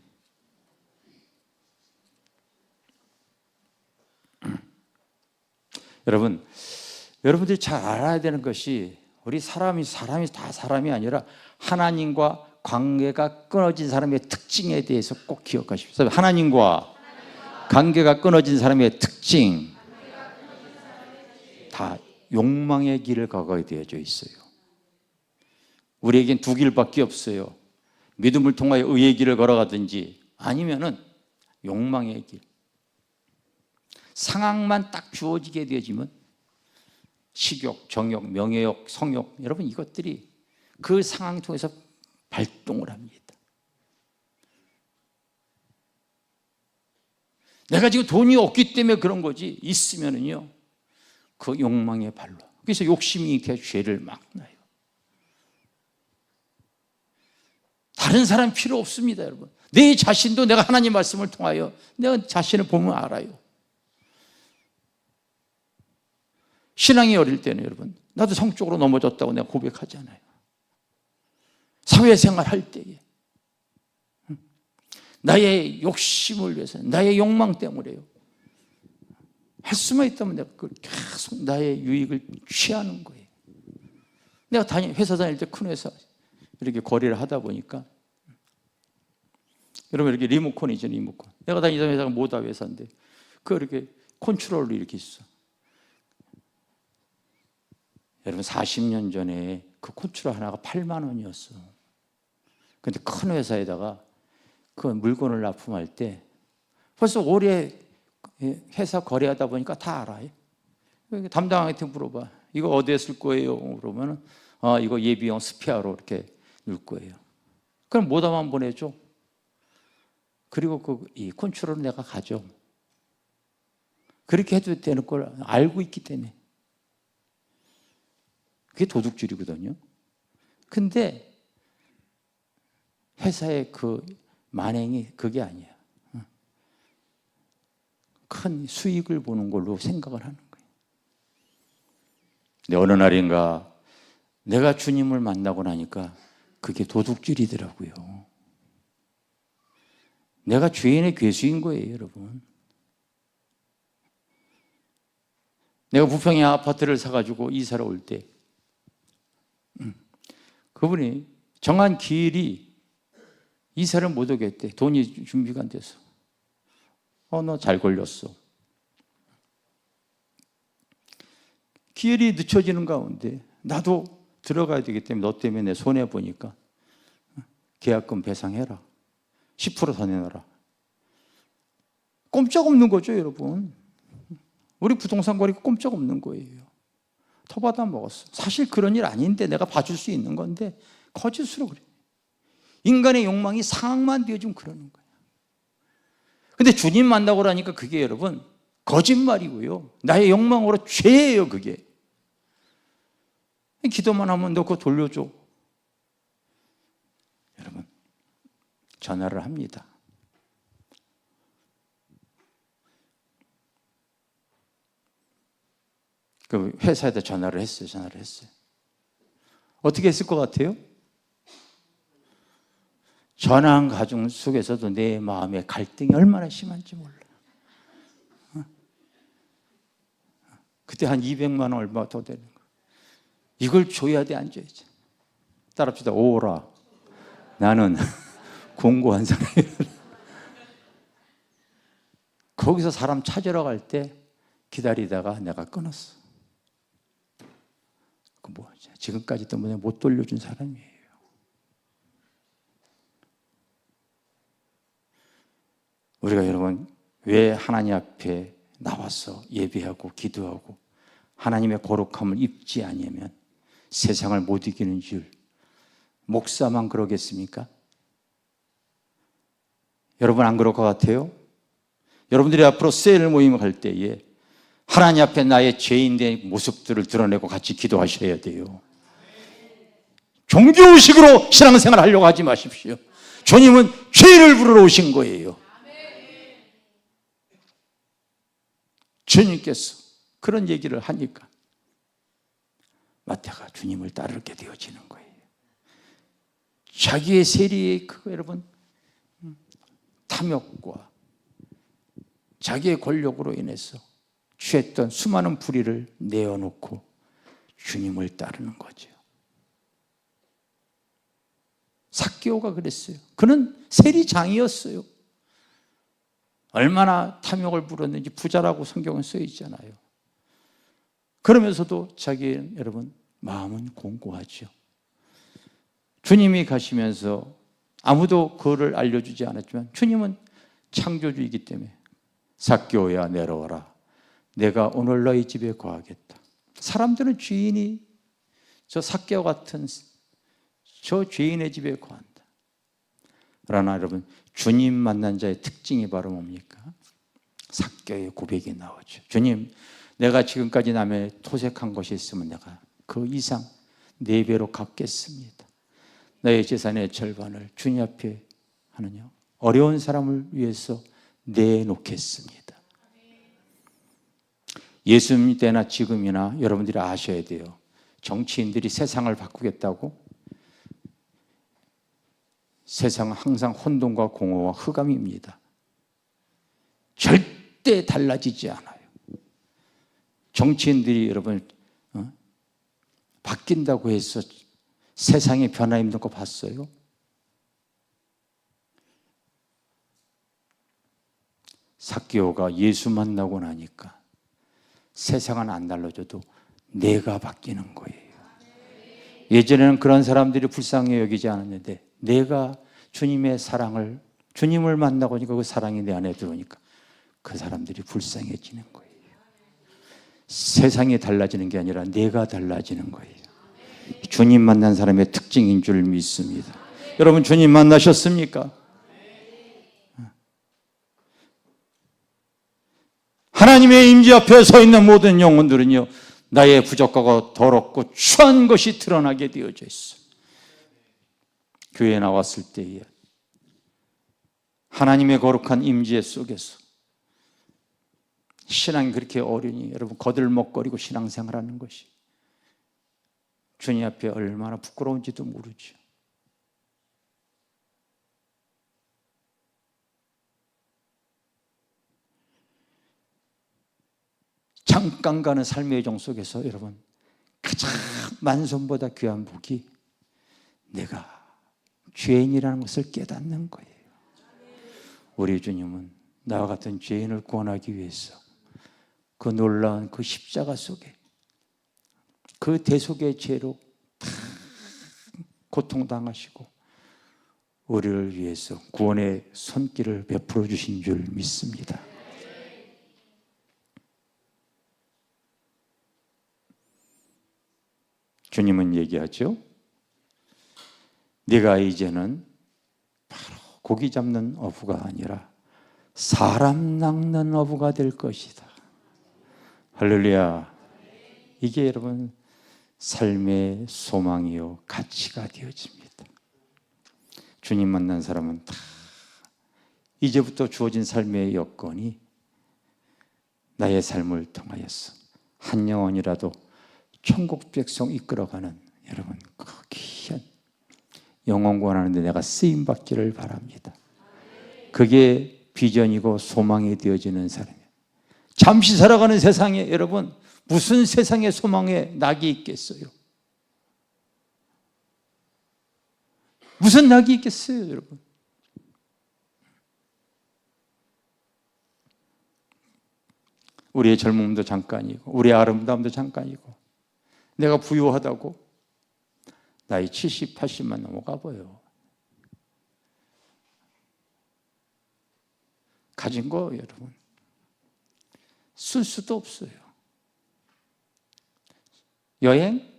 Speaker 1: 여러분들이 잘 알아야 되는 것이, 우리 사람이 다 사람이 아니라 하나님과 관계가 끊어진 사람의 특징에 대해서 꼭 기억하십시오. 하나님과 관계가 끊어진 사람의 특징, 다 욕망의 길을 가게 되어져 있어요. 우리에겐 두 길밖에 없어요. 믿음을 통하여 의의 길을 걸어가든지 아니면은 욕망의 길. 상황만 딱 주어지게 되어지면 식욕, 정욕, 명예욕, 성욕, 여러분 이것들이 그 상황 통해서 발동을 합니다. 내가 지금 돈이 없기 때문에 그런 거지, 있으면은요 그 욕망의 발로. 그래서 욕심이 이렇게 죄를 막 나요. 다른 사람 필요 없습니다, 여러분. 내 자신도 내가 하나님 말씀을 통하여 내가 자신을 보면 알아요. 신앙이 어릴 때는 여러분, 나도 성적으로 넘어졌다고 내가 고백하잖아요. 사회생활 할 때에 나의 욕심을 위해서, 나의 욕망 때문에요. 할 수만 있다면 내가 계속 나의 유익을 취하는 거예요. 내가 회사 다닐 때 큰 회사 이렇게 거래를 하다 보니까, 여러분 이렇게 리모컨이죠, 리모컨. 내가 다니던 회사가 모다 회사인데 그 이렇게 컨트롤로 이렇게 있어. 여러분 40년 전에 그 컨트롤 하나가 8만 원이었어. 근데 큰 회사에다가 그 물건을 납품할 때 벌써 오래 회사 거래하다 보니까 다 알아요. 담당한테 물어봐. 이거 어디에 쓸 거예요? 그러면은 이거 예비용 스페어로 이렇게 넣을 거예요. 그럼 모다만 보내줘. 그리고 이 컨트롤을 내가 가져. 그렇게 해도 되는 걸 알고 있기 때문에. 그게 도둑질이거든요. 근데 회사의 그 만행이 그게 아니야. 큰 수익을 보는 걸로 생각을 하는 거예요. 근데 어느 날인가 내가 주님을 만나고 나니까 그게 도둑질이더라고요. 내가 죄인의 괴수인 거예요, 여러분. 내가 부평에 아파트를 사가지고 이사를 올 때 그분이 정한 기일이 이사를 못 오겠대. 돈이 준비가 안 돼서. 너 잘 걸렸어. 기일이 늦춰지는 가운데 나도 들어가야 되기 때문에 너 때문에 내 손해보니까 계약금 배상해라. 10% 더 내놔라. 꼼짝없는 거죠, 여러분. 우리 부동산 거리가 꼼짝없는 거예요. 터받아 먹었어. 사실 그런 일 아닌데 내가 봐줄 수 있는 건데 거짓으로 그래. 인간의 욕망이 상황만 되어주면 그러는 거예요. 근데 주님 만나고 나니까 그게 여러분 거짓말이고요. 나의 욕망으로 죄예요, 그게. 기도만 하면 너 그거 돌려줘. 여러분, 전화를 합니다. 그 회사에다 전화를 했어요. 어떻게 했을 것 같아요? 전화한 가정 속에서도 내 마음의 갈등이 얼마나 심한지 몰라요. 그때 한 200만 원 얼마 더 되는 거. 이걸 줘야 돼, 안 줘야지? 따라합시다. 오라. 나는 공고한 사람이야. 거기서 사람 찾으러 갈 때 기다리다가 내가 끊었어. 그 지금까지 때문에 못 돌려준 사람이에요. 우리가 여러분 왜 하나님 앞에 나와서 예배하고 기도하고 하나님의 거룩함을 입지 아니하면 세상을 못 이기는 줄 목사만 그러겠습니까? 여러분 안 그럴 것 같아요? 여러분들이 앞으로 셀 모임을 할 때에 하나님 앞에 나의 죄인된 모습들을 드러내고 같이 기도하셔야 돼요. 종교의식으로 신앙생활 하려고 하지 마십시오. 주님은 죄를 부르러 오신 거예요. 주님께서 그런 얘기를 하니까 마태가 주님을 따르게 되어지는 거예요. 자기의 세리의 여러분 탐욕과 자기의 권력으로 인해서 취했던 수많은 불의를 내어놓고 주님을 따르는 거죠. 삭개오가 그랬어요. 그는 세리장이었어요. 얼마나 탐욕을 부렸는지 부자라고 성경은 써 있잖아요. 그러면서도 자기 여러분 마음은 공고하죠. 주님이 가시면서 아무도 그거를 알려주지 않았지만 주님은 창조주이기 때문에 삭개오야 내려와라. 내가 오늘 너희 집에 거하겠다. 사람들은 주인이 저 삭개오 같은 저 죄인의 집에 거한다. 그러나 여러분 주님 만난 자의 특징이 바로 뭡니까? 삭개오의 고백이 나오죠. 주님, 내가 지금까지 남의 토색한 것이 있으면 내가 그 이상 4배로 갚겠습니다. 나의 재산의 절반을 주님 앞에 하느냐 어려운 사람을 위해서 내놓겠습니다. 예수님 때나 지금이나 여러분들이 아셔야 돼요. 정치인들이 세상을 바꾸겠다고 세상은 항상 혼돈과 공허와 흑암입니다. 절대 달라지지 않아요. 정치인들이 여러분 바뀐다고 해서 세상에 변화 있는 거 봤어요? 삭개오가 예수 만나고 나니까 세상은 안 달라져도 내가 바뀌는 거예요. 예전에는 그런 사람들이 불쌍히 여기지 않았는데 내가 주님의 사랑을 주님을 만나고 나니까 그 사랑이 내 안에 들어오니까 그 사람들이 불쌍해지는 거예요. 세상이 달라지는 게 아니라 내가 달라지는 거예요. 주님 만난 사람의 특징인 줄 믿습니다. 여러분 주님 만나셨습니까? 하나님의 임재 앞에 서 있는 모든 영혼들은요 나의 부족하고 더럽고 추한 것이 드러나게 되어져 있어. 교회에 나왔을 때에 하나님의 거룩한 임재 속에서 신앙이 그렇게 어려니 여러분 거들먹거리고 신앙생활하는 것이 주님 앞에 얼마나 부끄러운지도 모르죠. 잠깐 가는 삶의 여정 속에서 여러분 가장 만선보다 귀한 복이 내가 죄인이라는 것을 깨닫는 거예요. 우리 주님은 나와 같은 죄인을 구원하기 위해서 그 놀라운 그 십자가 속에 그 대속의 죄로 다 고통당하시고 우리를 위해서 구원의 손길을 베풀어 주신 줄 믿습니다. 주님은 얘기하죠. 네가 이제는 바로 고기 잡는 어부가 아니라 사람 낚는 어부가 될 것이다. 할렐루야. 이게 여러분 삶의 소망이요 가치가 되어집니다. 주님 만난 사람은 다 이제부터 주어진 삶의 여건이 나의 삶을 통하여서 한 영혼이라도 천국 백성 이끌어가는 여러분 그 귀한 영혼 구원하는 데 내가 쓰임받기를 바랍니다. 그게 비전이고 소망이 되어지는 사람이에요. 잠시 살아가는 세상에 여러분 무슨 세상의 소망에 낙이 있겠어요? 무슨 낙이 있겠어요, 여러분? 우리의 젊음도 잠깐이고 우리의 아름다움도 잠깐이고 내가 부유하다고 나이 70, 80만 넘어가 보여. 가진 거 여러분 쓸 수도 없어요. 여행?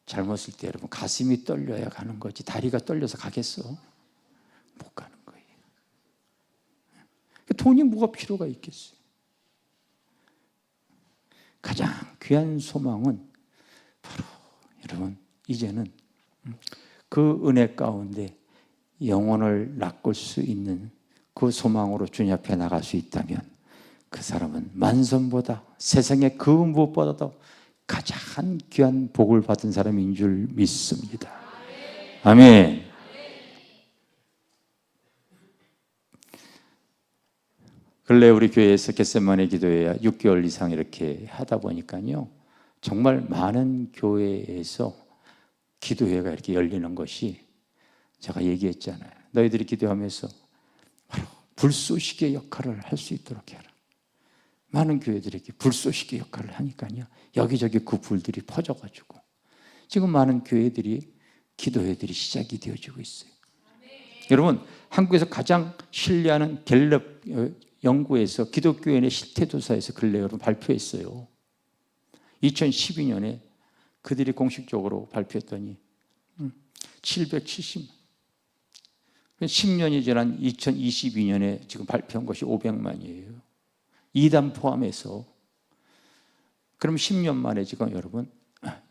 Speaker 1: 잘못 쓸 때 여러분 가슴이 떨려야 가는 거지 다리가 떨려서 가겠어? 못 가는 거예요. 돈이 뭐가 필요가 있겠어요? 가장 귀한 소망은 바로 여러분 이제는 그 은혜 가운데 영혼을 낚을 수 있는 그 소망으로 주님 앞에 나갈 수 있다면 그 사람은 만선보다 세상의 그 무엇보다도 가장 귀한 복을 받은 사람인 줄 믿습니다. 아멘. 근래 우리 교회에서 겟세마네 기도회야 6개월 이상 이렇게 하다 보니까요 정말 많은 교회에서 기도회가 이렇게 열리는 것이 제가 얘기했잖아요. 너희들이 기도하면서 바로 불쏘시개 역할을 할 수 있도록 해라. 많은 교회들에게 불쏘시개 역할을 하니까요 여기저기 그 불들이 퍼져가지고 지금 많은 교회들이 기도회들이 시작이 되어지고 있어요. 여러분 한국에서 가장 신뢰하는 갤럽 연구에서 기독교인의 실태조사에서 근래 여러분 발표했어요. 2012년에 그들이 공식적으로 발표했더니 770만 10년이 지난 2022년에 지금 발표한 것이 500만이에요. 이단 포함해서. 그럼 10년 만에 지금 여러분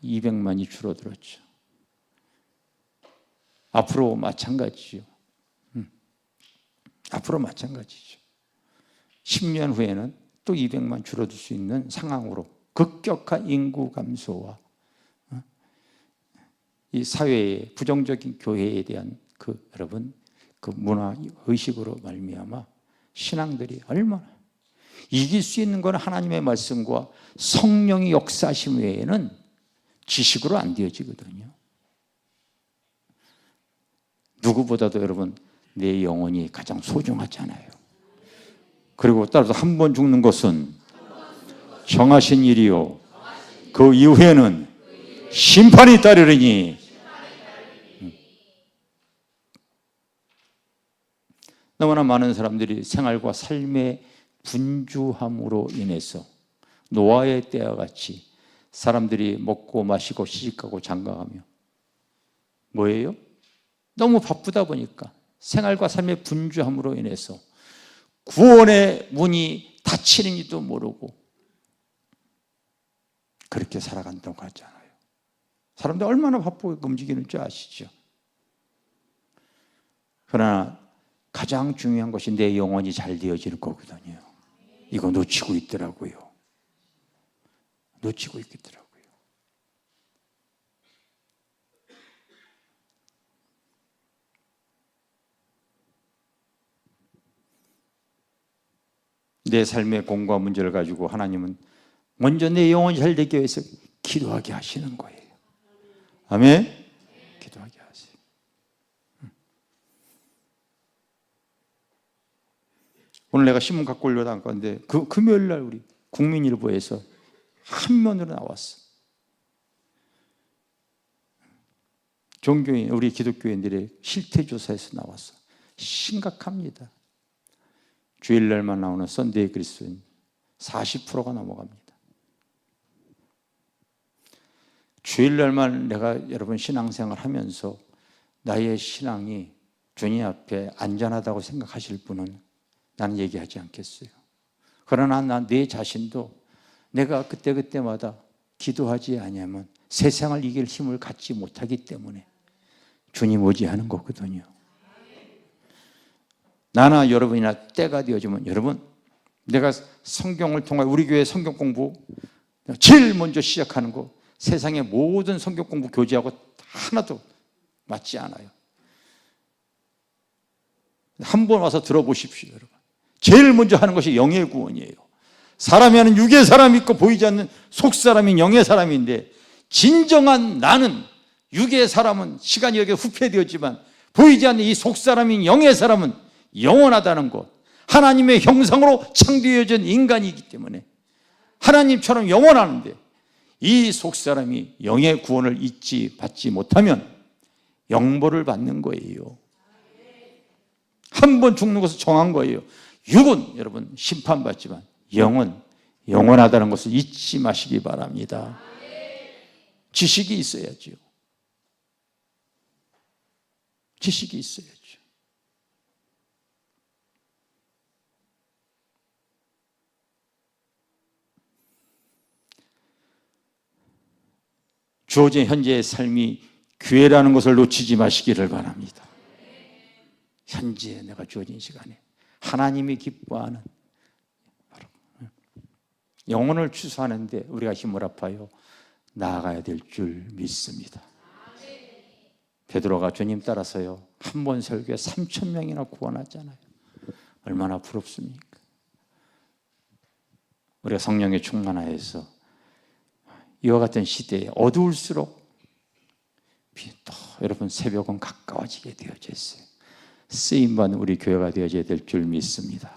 Speaker 1: 200만이 줄어들었죠. 앞으로 마찬가지죠. 앞으로 마찬가지죠. 10년 후에는 또 200만 줄어들 수 있는 상황으로 급격한 인구 감소와 이 사회의 부정적인 교회에 대한 그 여러분 그 문화 의식으로 말미암아 신앙들이 얼마나 이길 수 있는 건 하나님의 말씀과 성령의 역사심 외에는 지식으로 안 되어지거든요. 누구보다도 여러분 내 영혼이 가장 소중하잖아요. 그리고 따라서 한 번 죽는 것은 정하신 일이요 그 이후에는 심판이 따르리니. 너무나 많은 사람들이 생활과 삶의 분주함으로 인해서 노아의 때와 같이 사람들이 먹고 마시고 시집가고 장가가며 뭐예요? 너무 바쁘다 보니까 생활과 삶의 분주함으로 인해서 구원의 문이 닫히는지도 모르고 그렇게 살아간다고 하잖아요. 사람들 얼마나 바쁘게 움직이는 줄 아시죠? 그러나 가장 중요한 것이 내 영혼이 잘 되어질 거거든요. 이거 놓치고 있더라고요. 놓치고 있더라고요. 내 삶의 공과 문제를 가지고 하나님은 먼저 내 영혼이 잘 되기 위해서 기도하게 하시는 거예요. 아멘? 기도하게 하세요. 오늘 내가 신문 갖고 오려고 한 건데 금요일날 우리 국민일보에서 한면으로 나왔어. 종교인, 우리 기독교인들의 실태조사에서 나왔어. 심각합니다. 주일날만 나오는 썬데이 그리스도인 40%가 넘어갑니다. 주일날만 내가 여러분 신앙생활 하면서 나의 신앙이 주님 앞에 안전하다고 생각하실 분은 나는 얘기하지 않겠어요. 그러나 난 내 자신도 내가 그때마다 기도하지 아니하면 세상을 이길 힘을 갖지 못하기 때문에 주님 오지하는 거거든요. 나나 여러분이나 때가 되어지면, 여러분, 내가 성경을 통해 우리 교회 성경 공부 제일 먼저 시작하는 거, 세상의 모든 성경 공부 교재하고 하나도 맞지 않아요. 한번 와서 들어보십시오, 여러분. 제일 먼저 하는 것이 영의 구원이에요. 사람이 하는 육의 사람이 있고 보이지 않는 속 사람인 영의 사람인데, 진정한 나는 육의 사람은 시간이 이렇게 후퇴되었지만 보이지 않는 이 속 사람인 영의 사람은 영원하다는 것, 하나님의 형상으로 창조해진 인간이기 때문에 하나님처럼 영원하는데, 이 속사람이 영의 구원을 받지 못하면 영벌을 받는 거예요. 한 번 죽는 것을 정한 거예요. 육은 여러분 심판받지만 영은 영원하다는 것을 잊지 마시기 바랍니다. 지식이 있어야죠. 지식이 있어야죠. 주어진 현재의 삶이 교회라는 것을 놓치지 마시기를 바랍니다. 현재 내가 주어진 시간에 하나님이 기뻐하는 영혼을 추수하는데 우리가 힘을 합하여 나아가야 될 줄 믿습니다. 베드로가 주님 따라서요, 한 번 설교에 3,000명이나 구원하잖아요. 얼마나 부럽습니까? 우리가 성령에 충만하여서 이와 같은 시대에 어두울수록 또 여러분 새벽은 가까워지게 되어져 있어요. 쓰임받는 우리 교회가 되어져야 될 줄 믿습니다.